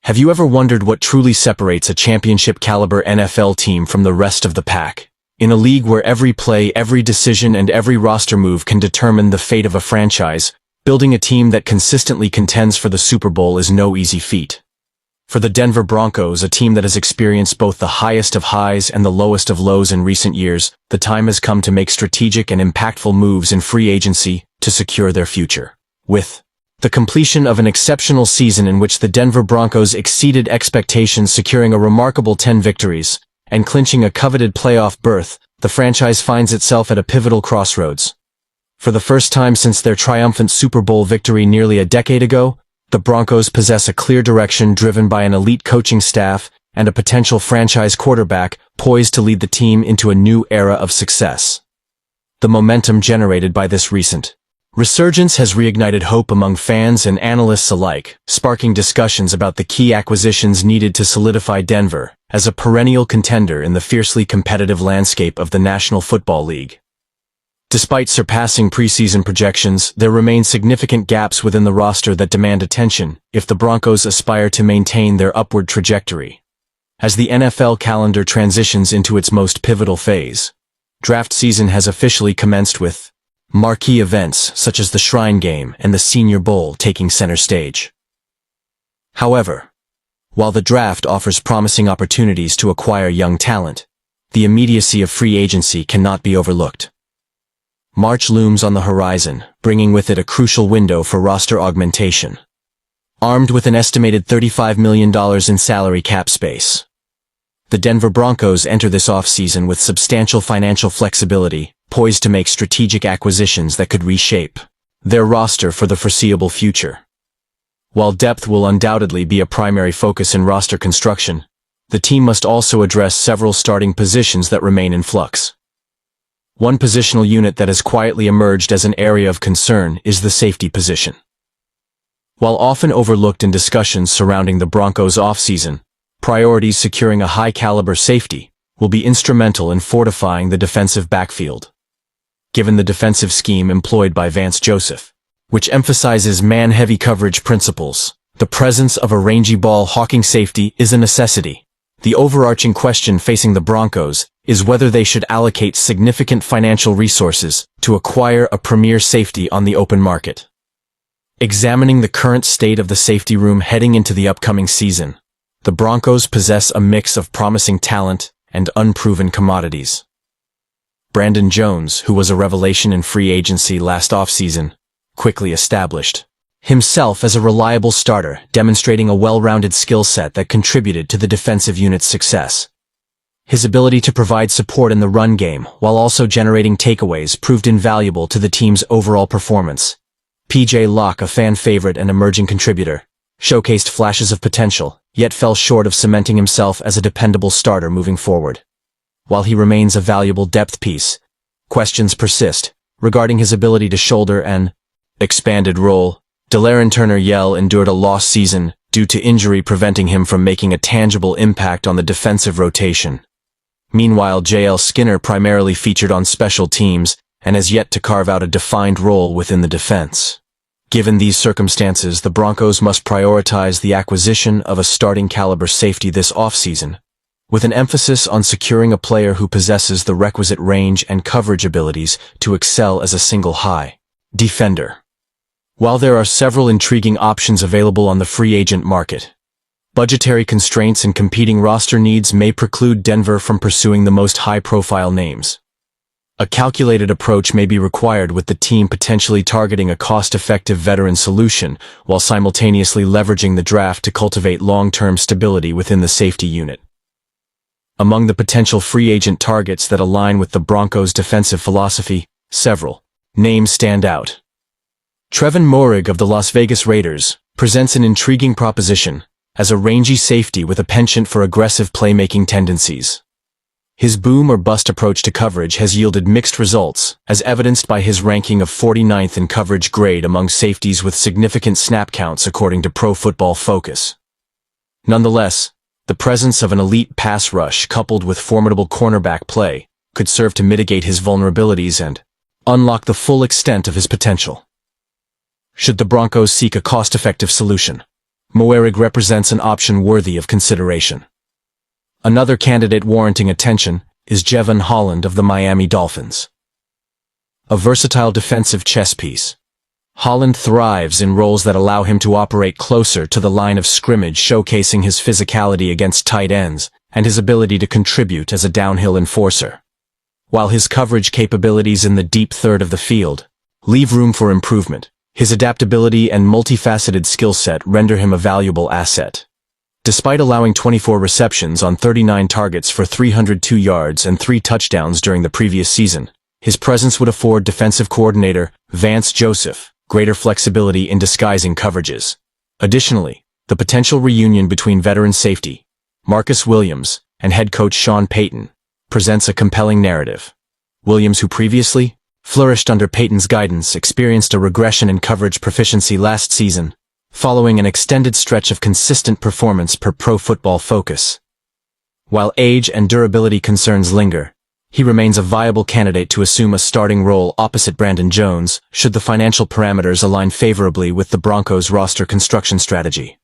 Have you ever wondered what truly separates a championship-caliber NFL team from the rest of the pack? In a league where every play, every decision, and every roster move can determine the fate of a franchise, building a team that consistently contends for the Super Bowl is no easy feat. For the Denver Broncos, a team that has experienced both the highest of highs and the lowest of lows in recent years, the time has come to make strategic and impactful moves in free agency to secure their future. With the completion of an exceptional season in which the Denver Broncos exceeded expectations, securing a remarkable 10 victories and clinching a coveted playoff berth, the franchise finds itself at a pivotal crossroads. For the first time since their triumphant Super Bowl victory nearly a decade ago, the Broncos possess a clear direction driven by an elite coaching staff and a potential franchise quarterback poised to lead the team into a new era of success. The momentum generated by this recent resurgence has reignited hope among fans and analysts alike, sparking discussions about the key acquisitions needed to solidify Denver as a perennial contender in the fiercely competitive landscape of the National Football League. Despite surpassing preseason projections, there remain significant gaps within the roster that demand attention if the Broncos aspire to maintain their upward trajectory. As the NFL calendar transitions into its most pivotal phase, draft season has officially commenced with marquee events such as the Shrine Game and the Senior Bowl taking center stage. However, while the draft offers promising opportunities to acquire young talent, the immediacy of free agency cannot be overlooked. March looms on the horizon, bringing with it a crucial window for roster augmentation. Armed with an estimated $35 million in salary cap space, the Denver Broncos enter this offseason with substantial financial flexibility, poised to make strategic acquisitions that could reshape their roster for the foreseeable future. While depth will undoubtedly be a primary focus in roster construction, the team must also address several starting positions that remain in flux. One positional unit that has quietly emerged as an area of concern is the safety position. While often overlooked in discussions surrounding the Broncos offseason, priorities securing a high-caliber safety will be instrumental in fortifying the defensive backfield. Given the defensive scheme employed by Vance Joseph, which emphasizes man-heavy coverage principles, the presence of a rangy ball-hawking safety is a necessity. The overarching question facing the Broncos is whether they should allocate significant financial resources to acquire a premier safety on the open market. Examining the current state of the safety room heading into the upcoming season, the Broncos possess a mix of promising talent and unproven commodities. Brandon Jones, who was a revelation in free agency last offseason, quickly established himself as a reliable starter, demonstrating a well-rounded skill set that contributed to the defensive unit's success. His ability to provide support in the run game while also generating takeaways proved invaluable to the team's overall performance. P.J. Locke, a fan favorite and emerging contributor, showcased flashes of potential, yet fell short of cementing himself as a dependable starter moving forward. While he remains a valuable depth piece, questions persist regarding his ability to shoulder an expanded role. Delaren Turner-Yell endured a lost season due to injury preventing him from making a tangible impact on the defensive rotation. Meanwhile, J.L. Skinner primarily featured on special teams and has yet to carve out a defined role within the defense. Given these circumstances, the Broncos must prioritize the acquisition of a starting caliber safety this offseason, with an emphasis on securing a player who possesses the requisite range and coverage abilities to excel as a single high defender. While there are several intriguing options available on the free agent market, budgetary constraints and competing roster needs may preclude Denver from pursuing the most high-profile names. A calculated approach may be required, with the team potentially targeting a cost-effective veteran solution while simultaneously leveraging the draft to cultivate long-term stability within the safety unit. Among the potential free agent targets that align with the Broncos' defensive philosophy, several names stand out. Trevon Moehrig of the Las Vegas Raiders presents an intriguing proposition as a rangy safety with a penchant for aggressive playmaking tendencies. His boom-or-bust approach to coverage has yielded mixed results, as evidenced by his ranking of 49th in coverage grade among safeties with significant snap counts according to Pro Football Focus. Nonetheless, the presence of an elite pass rush coupled with formidable cornerback play could serve to mitigate his vulnerabilities and unlock the full extent of his potential. Should the Broncos seek a cost-effective solution, Moerig represents an option worthy of consideration. Another candidate warranting attention is Jevon Holland of the Miami Dolphins. A versatile defensive chess piece, Holland thrives in roles that allow him to operate closer to the line of scrimmage, showcasing his physicality against tight ends and his ability to contribute as a downhill enforcer. While his coverage capabilities in the deep third of the field leave room for improvement, his adaptability and multifaceted skill set render him a valuable asset. Despite allowing 24 receptions on 39 targets for 302 yards and 3 touchdowns during the previous season, his presence would afford defensive coordinator Vance Joseph greater flexibility in disguising coverages. Additionally, the potential reunion between veteran safety Marcus Williams and head coach Sean Payton presents a compelling narrative. Williams, who previously flourished under Payton's guidance, experienced a regression in coverage proficiency last season, following an extended stretch of consistent performance per Pro Football Focus. While age and durability concerns linger, he remains a viable candidate to assume a starting role opposite Brandon Jones, should the financial parameters align favorably with the Broncos' roster construction strategy.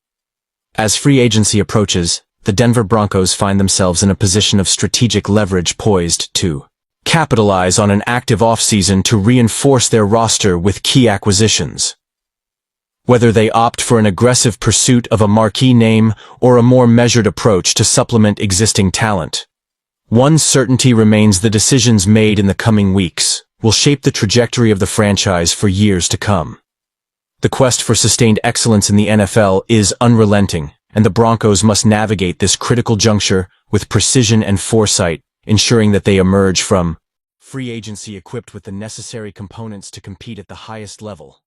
As free agency approaches, the Denver Broncos find themselves in a position of strategic leverage, poised to capitalize on an active offseason to reinforce their roster with key acquisitions. Whether they opt for an aggressive pursuit of a marquee name or a more measured approach to supplement existing talent, one certainty remains: the decisions made in the coming weeks will shape the trajectory of the franchise for years to come. The quest for sustained excellence in the NFL is unrelenting, and the Broncos must navigate this critical juncture with precision and foresight, ensuring that they emerge from free agency equipped with the necessary components to compete at the highest level.